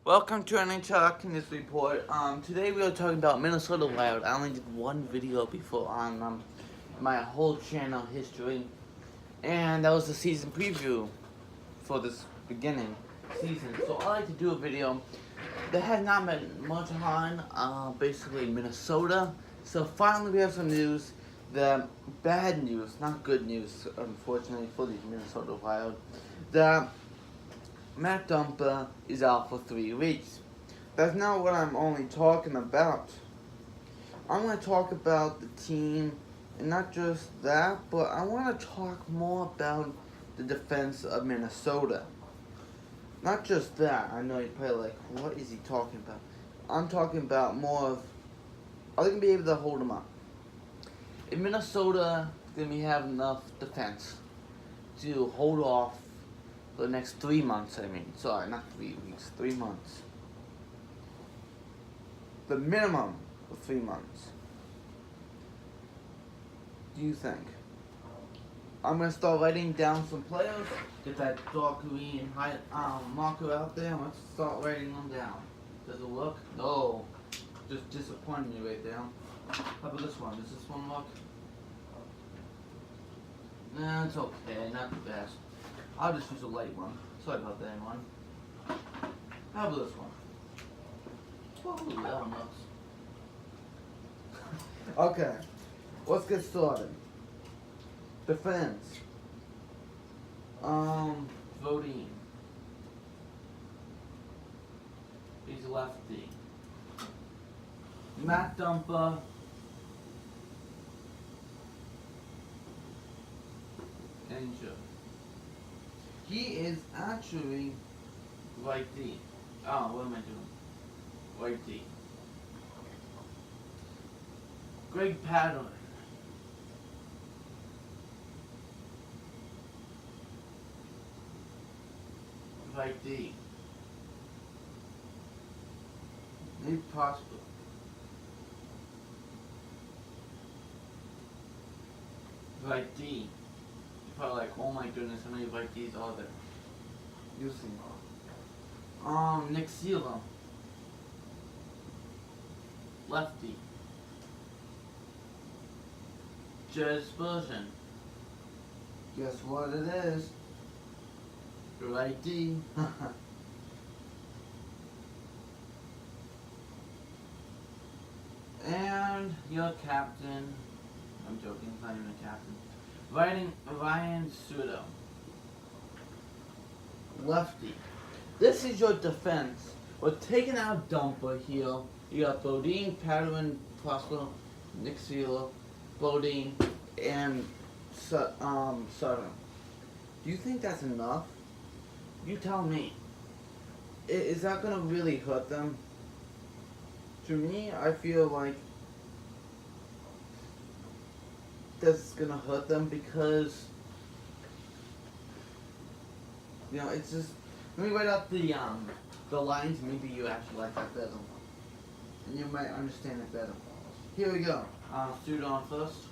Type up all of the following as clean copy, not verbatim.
Welcome to NHL News Report. Today we are talking about Minnesota Wild. I only did one video before on my whole channel history, and that was the season preview for this beginning season. So I like to do a video that has not been much on, basically Minnesota. So finally we have some news. The bad news, not good news, unfortunately for the Minnesota Wild. The Matt Dumba is out for 3 weeks. That's not what I'm only talking about. I'm going to talk about the team, and not just that, but I want to talk more about the defense of Minnesota. Not just that. I know you're probably like, what is he talking about? I'm talking about more of, are they going to be able to hold them up? If Minnesota is going to be having enough defense to hold off for the next 3 months, sorry, not 3 weeks, 3 months. The minimum of 3 months. Do you think? I'm gonna start writing down some players, get that dark green marker out there, and let's start writing them down. Does it look? No. Just disappointed me right there. How about this one? Does this one look? Nah, it's okay, not the best. I'll just use a light one. Sorry about that one. How about this one? Whoa, that one looks. Okay, let's get started. Defense. Voting. He's lefty. Matt Dumba. Angel. He is actually right D. Oh, what am I doing? Right D. Greg Paddler. Right D. Nate Prosper. Right D. You're probably like, oh my goodness, how many right Ds are there? You'll see. Nick Seela. Lefty. Jez Spurgeon. Guess what it is? Right D. And your captain. I'm joking, it's not even a captain. Ryan Sudo. Lefty. This is your defense. We're taking out Dumper here. You got Bodine, Padawan, Prosper, Nick Seela, Bodine, and Sutton. Do you think that's enough? You tell me. Is that gonna really hurt them? To me, I feel like that's gonna hurt them because it's just. Let me write out the lines. Maybe you actually like that better, and you might understand it better. Here we go. Suit on first.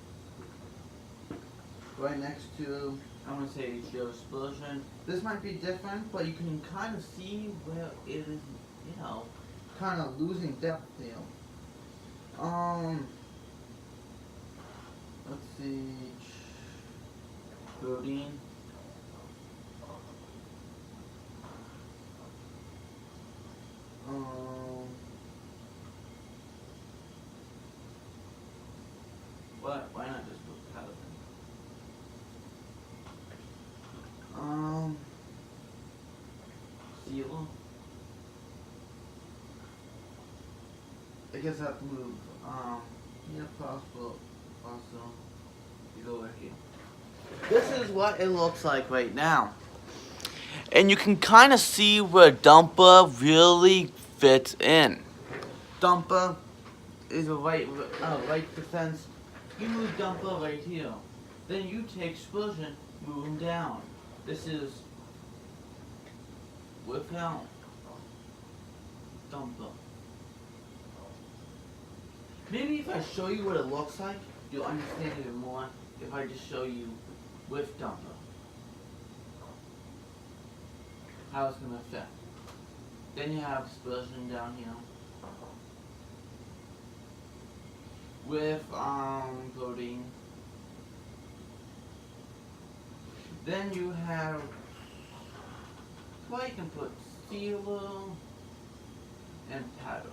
Right next to, I'm gonna say Joe Spurgeon. This might be different, but you can kind of see where it is, kind of losing depth there. Let's see. Bodine. Why not just put Paladin? Seela. I guess I have to move. Yeah, possible. Also, he's over here. This is what it looks like right now. And you can kind of see where Dumpa really fits in. Dumpa is a right defense. You move Dumpa right here. Then you take Spurgeon, move him down. This is without Dumpa. Maybe if I show you what it looks like, you'll understand it more if I just show you with Dumpa. How it's going to affect. Then you have Spurgeon down here. With Bodine. Then you have, well, you can put Steeler and Paddle.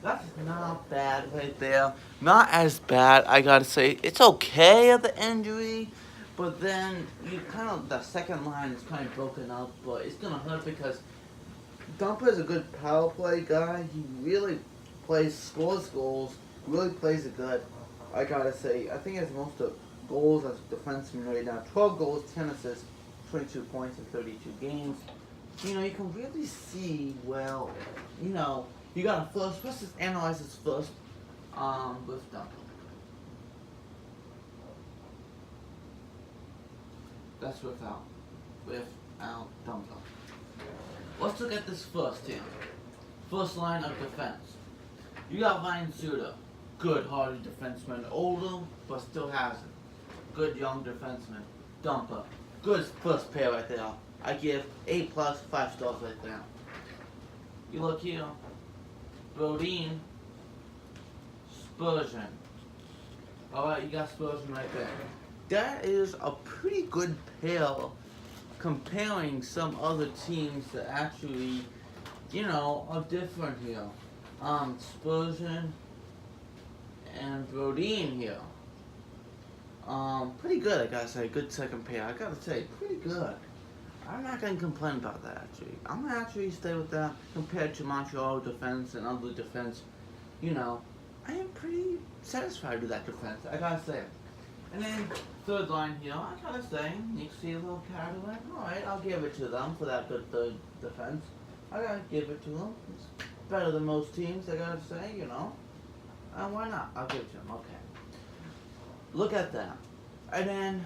That's not bad right there. Not as bad, I gotta say. It's okay at the injury, but then you kind of, the second line is kind of broken up, but it's gonna hurt because Dumper is a good power play guy. He really scores goals, really plays it good. I gotta say, I think he has most of goals as a defenseman right now. 12 goals, 10 assists, 22 points in 32 games. You know, you can really see, well, you know, you got to first, let's just analyze this first with Dumper. That's without Dumper. Let's look at this first here. First line of defense. You got Ryan Suter, good hardy defenseman, older but still has it. Good young defenseman. Dumper, good first pair right there. I give A+, 5 stars right there. You look here, Bodine, Spurgeon. Alright, you got Spurgeon right there. That is a pretty good pair comparing some other teams that actually, you know, are different here. Spurgeon and Bodine here. Pretty good, I gotta say. Good second pair. I gotta say, pretty good. I'm not gonna complain about that, actually. I'm gonna actually stay with that compared to Montreal defense and other defense. You know, I am pretty satisfied with that defense, I gotta say. And then, third line here, I gotta say, Nick Sealo, Cadillac. Alright, I'll give it to them for that good third defense. I gotta give it to them. It's better than most teams, I gotta say, you know. And why not? I'll give it to them, okay. Look at that. And then,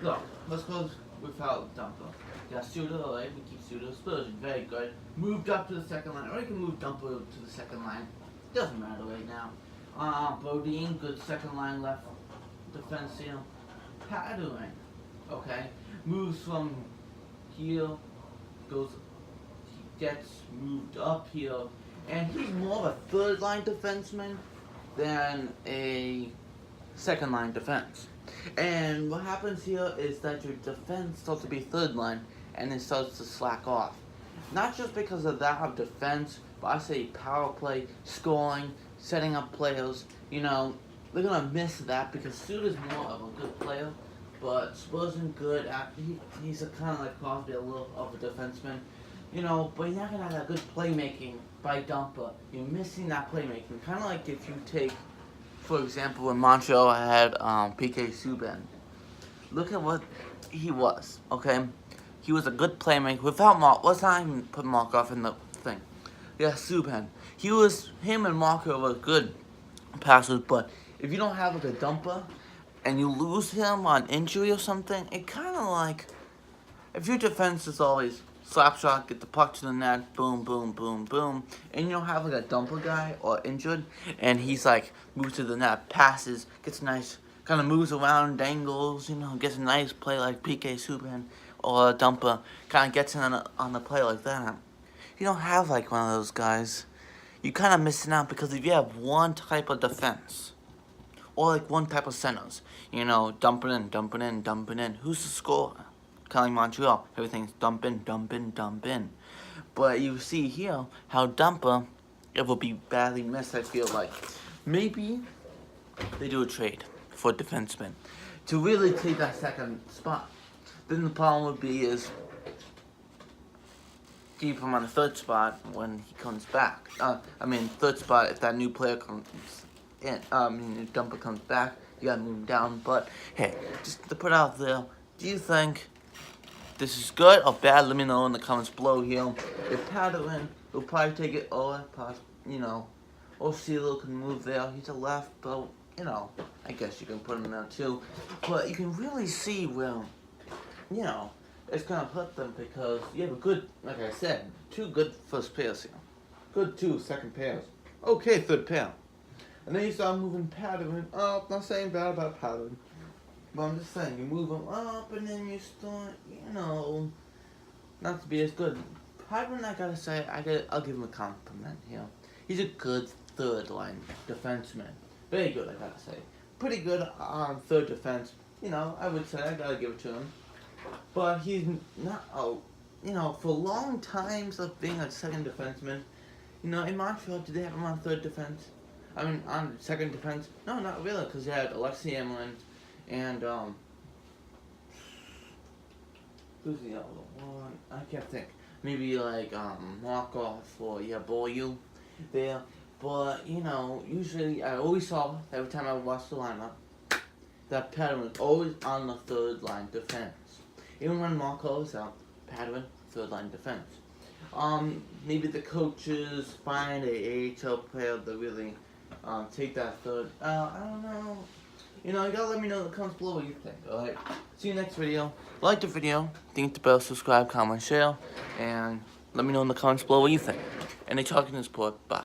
look, let's go without Dumper. You got Suter, alright, we keep Suter. Spurgeon, very good. Moved up to the second line, or you can move Dumper to the second line. Doesn't matter right now. Bodine, good second line left defense here. Paddling, okay. Moves from here, he gets moved up here. And he's more of a third line defenseman than a second line defense. And what happens here is that your defense starts to be third line and it starts to slack off. Not just because of that of defense, but I say power play, scoring, setting up players. You know, they're gonna miss that because Suter's more of a good player, but Spurgeon good. He's a kind of like Crosby, a little of a defenseman. You know, but you're not gonna have that good playmaking by Dumper. You're missing that playmaking. Kind of like if you take, for example, when Montreal had PK Subban. Look at what he was, okay? He was a good playmaker. Without Mark, let's not even put Markov in the thing. Yeah, Subban. Him and Markov were good passers, but if you don't have like a Dumper and you lose him on injury or something, it kind of like, if your defense is always slap shot, get the puck to the net, boom, boom, boom, boom, and you don't have like a Dumper guy or injured, and he's like moves to the net, passes, gets nice, kind of moves around, dangles, you know, gets a nice play like PK Subban or a Dumper, kind of gets in on the play like that. You don't have like one of those guys. You're kind of missing out because if you have one type of defense, or like one type of centers, you know, dumping in, dumping in, dumping in, who's the scorer? Kind of like Montreal, everything's dump in, dump in, dump in. But you see here how Dumper, it will be badly missed, I feel like. Maybe they do a trade for defensemen to really take that second spot. Then the problem would be is keep him on the third spot when he comes back. Third spot if that new player comes in. If Dumper comes back, you gotta move him down. But hey, just to put out there, do you think this is good or bad? Let me know in the comments below here. If Paddling, he'll probably take it, or Sealo can move there. He's a left, but you know, I guess you can put him there too. But you can really see where, you know, it's gonna hurt them because you have a good, like I said, two good first pairs here. Good two second pairs. Okay, third pair. And then you start moving Paddling up. Not saying bad about Paddling, 'But I'm just saying, you move them up, and then you start, you know, not to be as good. Padwin, I gotta say, I'll give him a compliment here. He's a good third line defenseman. Very good, I gotta say. Pretty good on third defense. You know, I would say I gotta give it to him. But he's not. You know, for long times of being a second defenseman. You know, in Montreal, did they have him on third defense? I mean, on second defense? No, not really, because they had Alexei Emelin and, who's the other one? I can't think. Maybe, like, Markov or, Boyu there. But, you know, usually, I always saw, every time I watched the lineup, that Padwin was always on the third line defense. Even when Markov was out, Padwin, third line defense. Maybe the coaches find a AHL player to really take that third. I don't know. You know, you gotta let me know in the comments below what you think. Alright. See you next video. Like the video, think the bell, subscribe, comment, share, and let me know in the comments below what you think. And they talking to support. Bye.